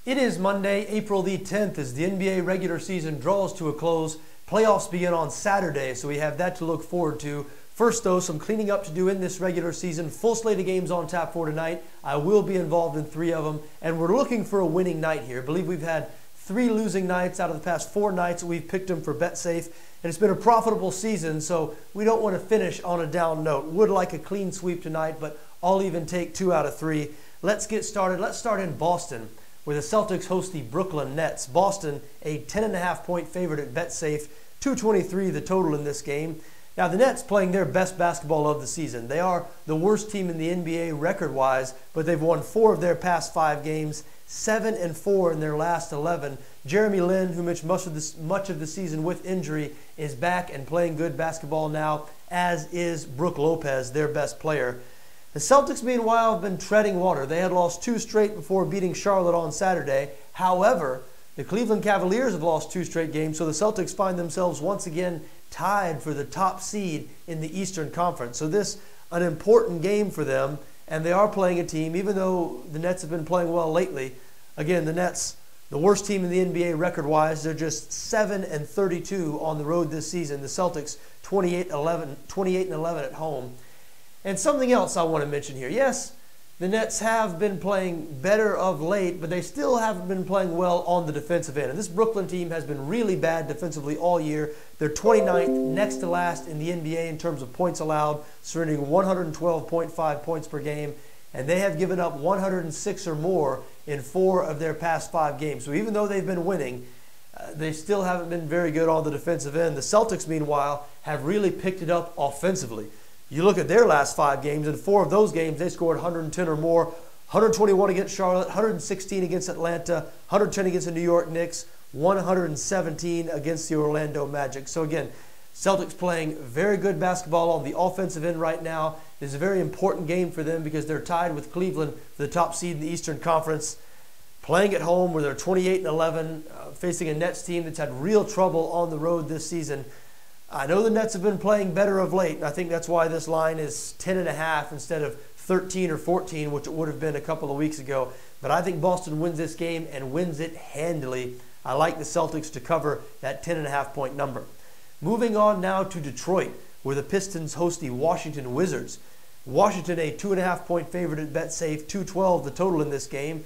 It is Monday, April the 10th, as the NBA regular season draws to a close. Playoffs begin on Saturday, so we have that to look forward to. First, though, some cleaning up to do in this regular season. Full slate of games on tap for tonight. I will be involved in 3 of them, and we're looking for a winning night here. I believe we've had 3 losing nights out of the past 4 nights. We've picked them for BetSafe, and it's been a profitable season, so we don't want to finish on a down note. Would like a clean sweep tonight, but I'll even take 2 out of 3. Let's get started. Let's start in Boston, where the Celtics host the Brooklyn Nets. Boston, a 10.5-point favorite at BetSafe, 223 the total in this game. Now, the Nets playing their best basketball of the season. They are the worst team in the NBA record-wise, but they've won 4 of their past 5 games, 7-4 in their last 11. Jeremy Lin, who missed much of the season with injury, is back and playing good basketball now, as is Brook Lopez, their best player. The Celtics, meanwhile, have been treading water. They had lost 2 straight before beating Charlotte on Saturday. However, the Cleveland Cavaliers have lost 2 straight games, so the Celtics find themselves once again tied for the top seed in the Eastern Conference. So this, an important game for them, and they are playing a team, even though the Nets have been playing well lately. Again, the Nets, the worst team in the NBA record-wise, they're just 7-32 on the road this season. The Celtics, 28-11 at home. And something else I want to mention here. Yes, the Nets have been playing better of late, but they still haven't been playing well on the defensive end. And this Brooklyn team has been really bad defensively all year. They're 29th, next to last in the NBA in terms of points allowed, surrendering 112.5 points per game. And they have given up 106 or more in 4 of their past 5 games. So even though they've been winning, they still haven't been very good on the defensive end. The Celtics, meanwhile, have really picked it up offensively. You look at their last 5 games, in 4 of those games, they scored 110 or more. 121 against Charlotte, 116 against Atlanta, 110 against the New York Knicks, 117 against the Orlando Magic. So again, Celtics playing very good basketball on the offensive end right now. This is a very important game for them because they're tied with Cleveland for the top seed in the Eastern Conference. Playing at home where they're 28-11, facing a Nets team that's had real trouble on the road this season. I know the Nets have been playing better of late, and I think that's why this line is 10.5 instead of 13 or 14, which it would have been a couple of weeks ago. But I think Boston wins this game and wins it handily. I like the Celtics to cover that 10.5-point number. Moving on now to Detroit, where the Pistons host the Washington Wizards. Washington, a 2.5-point favorite at BetSafe, 212 the total in this game.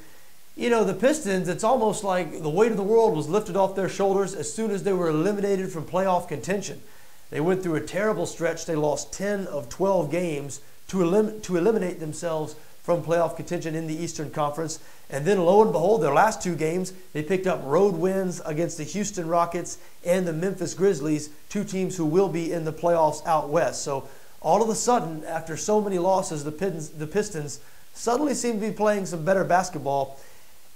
You know, the Pistons, it's almost like the weight of the world was lifted off their shoulders as soon as they were eliminated from playoff contention. They went through a terrible stretch. They lost 10 of 12 games to eliminate themselves from playoff contention in the Eastern Conference. And then, lo and behold, their last 2 games, they picked up road wins against the Houston Rockets and the Memphis Grizzlies, 2 teams who will be in the playoffs out west. So all of a sudden, after so many losses, the Pistons suddenly seem to be playing some better basketball.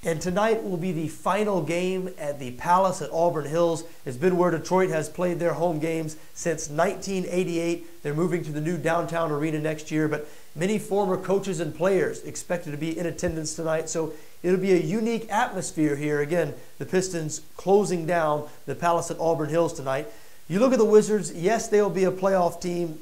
And tonight will be the final game at the Palace at Auburn Hills. It's been where Detroit has played their home games since 1988. They're moving to the new downtown arena next year, but many former coaches and players expected to be in attendance tonight, so it'll be a unique atmosphere here. Again, the Pistons closing down the Palace at Auburn Hills tonight. You look at the Wizards, yes, they'll be a playoff team.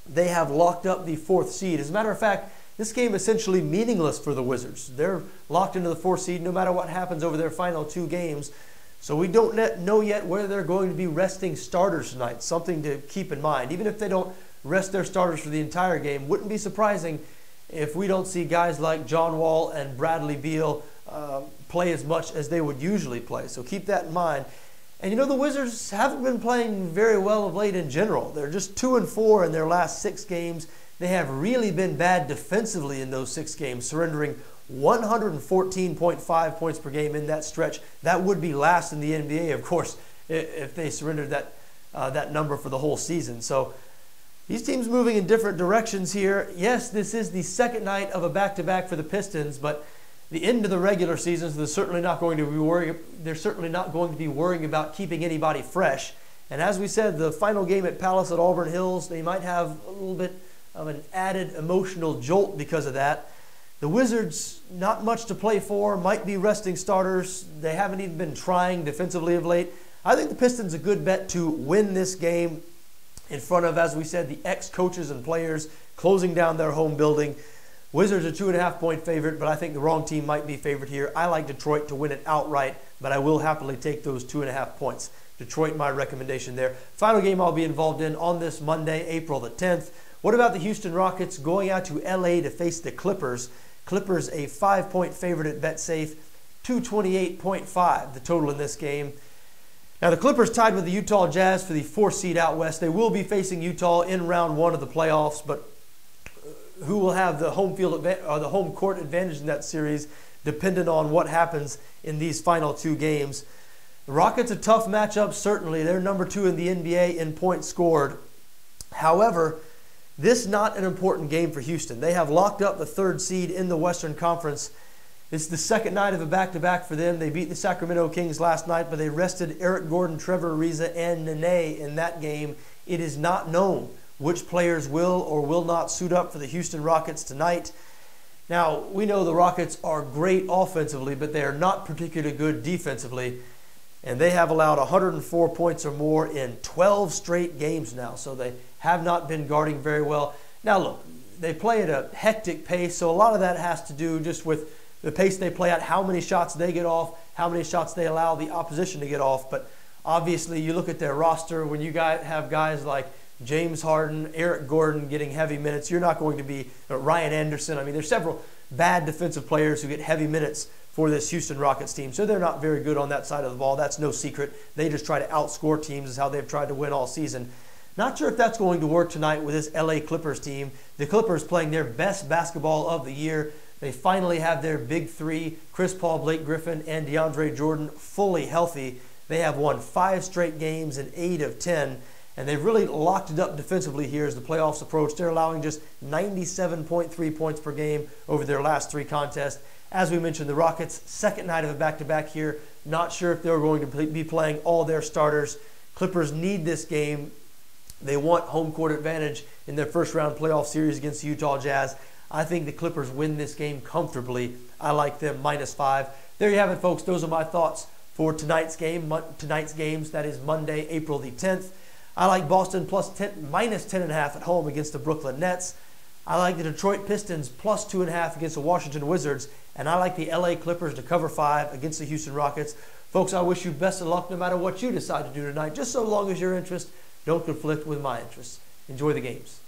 They have locked up the 4th seed. As a matter of fact, this game is essentially meaningless for the Wizards. They're locked into the 4th seed no matter what happens over their final 2 games. So we don't know yet whether they're going to be resting starters tonight. Something to keep in mind. Even if they don't rest their starters for the entire game, wouldn't be surprising if we don't see guys like John Wall and Bradley Beal play as much as they would usually play. So keep that in mind. And you know, the Wizards haven't been playing very well of late in general. They're just 2-4 in their last 6 games. They have really been bad defensively in those 6 games, surrendering 114.5 points per game in that stretch. That would be last in the NBA, of course, if they surrendered that number for the whole season. So these teams moving in different directions here. Yes, this is the second night of a back-to-back for the Pistons, but the end of the regular season, so they're certainly not going to be worrying about keeping anybody fresh. And as we said, the final game at Palace at Auburn Hills, they might have a little bit of an added emotional jolt because of that. The Wizards, not much to play for, might be resting starters. They haven't even been trying defensively of late. I think the Pistons a good bet to win this game in front of, as we said, the ex-coaches and players closing down their home building. Wizards a 2.5-point favorite, but I think the wrong team might be favored here. I like Detroit to win it outright, but I will happily take those 2.5 points. Detroit, my recommendation there. Final game I'll be involved in on this Monday, April the 10th. What about the Houston Rockets going out to LA to face the Clippers? Clippers a 5-point favorite at BetSafe, 228.5 the total in this game. Now the Clippers tied with the Utah Jazz for the 4th seed out west. They will be facing Utah in round 1 of the playoffs, but who will have the home court advantage in that series, dependent on what happens in these final 2 games. The Rockets a tough matchup, certainly. They're number 2 in the NBA in points scored. However, this is not an important game for Houston. They have locked up the 3rd seed in the Western Conference. It's the second night of a back-to-back for them. They beat the Sacramento Kings last night, but they rested Eric Gordon, Trevor Ariza, and Nene in that game. It is not known which players will or will not suit up for the Houston Rockets tonight. Now, we know the Rockets are great offensively, but they are not particularly good defensively. And they have allowed 104 points or more in 12 straight games now, so they have not been guarding very well. Now, look, they play at a hectic pace, so a lot of that has to do just with the pace they play at, how many shots they get off, how many shots they allow the opposition to get off. But obviously, you look at their roster, when you have guys like James Harden, Eric Gordon getting heavy minutes, you're not going to be Ryan Anderson. I mean, there's several bad defensive players who get heavy minutes for this Houston Rockets team. So they're not very good on that side of the ball. That's no secret. They just try to outscore teams is how they've tried to win all season. Not sure if that's going to work tonight with this LA Clippers team. The Clippers playing their best basketball of the year. They finally have their big 3, Chris Paul, Blake Griffin, and DeAndre Jordan, fully healthy. They have won 5 straight games in 8 of 10. And they've really locked it up defensively here as the playoffs approach. They're allowing just 97.3 points per game over their last 3 contests. As we mentioned, the Rockets, second night of a back-to-back here. Not sure if they're going to be playing all their starters. Clippers need this game. They want home court advantage in their first-round playoff series against the Utah Jazz. I think the Clippers win this game comfortably. I like them -5. There you have it, folks. Those are my thoughts for tonight's game. Tonight's games, that is Monday, April the 10th. I like Boston -10.5 at home against the Brooklyn Nets. I like the Detroit Pistons +2.5 against the Washington Wizards. And I like the LA Clippers to cover 5 against the Houston Rockets. Folks, I wish you best of luck no matter what you decide to do tonight, just so long as your interests don't conflict with my interests. Enjoy the games.